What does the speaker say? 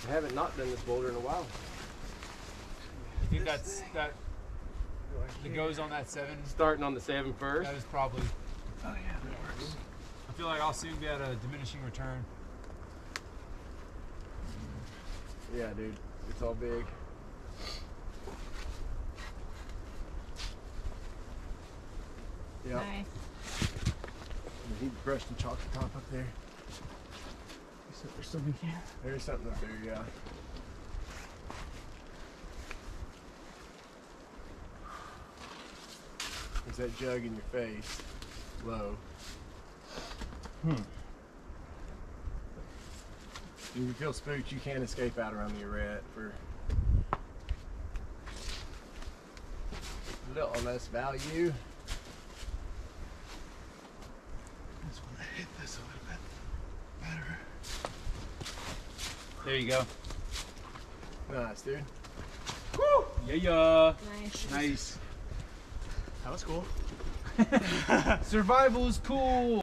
I haven't not done this boulder in a while. You think that's that goes on that 7? Starting on the 7 first. That is probably. Oh yeah, that works. I feel like I'll soon be at a diminishing return. Yeah, dude, it's all big. Yeah. Nice. He brushed the chocolate top up there. There's something here. There's something up there, yeah. There's that jug in your face. Low. If you feel spooked, you can't escape out around the arete for a little less value. I just want to hit this a little bit better. There you go. Nice, dude. Woo! Yeah. Nice. Nice. That was cool. Survival is cool.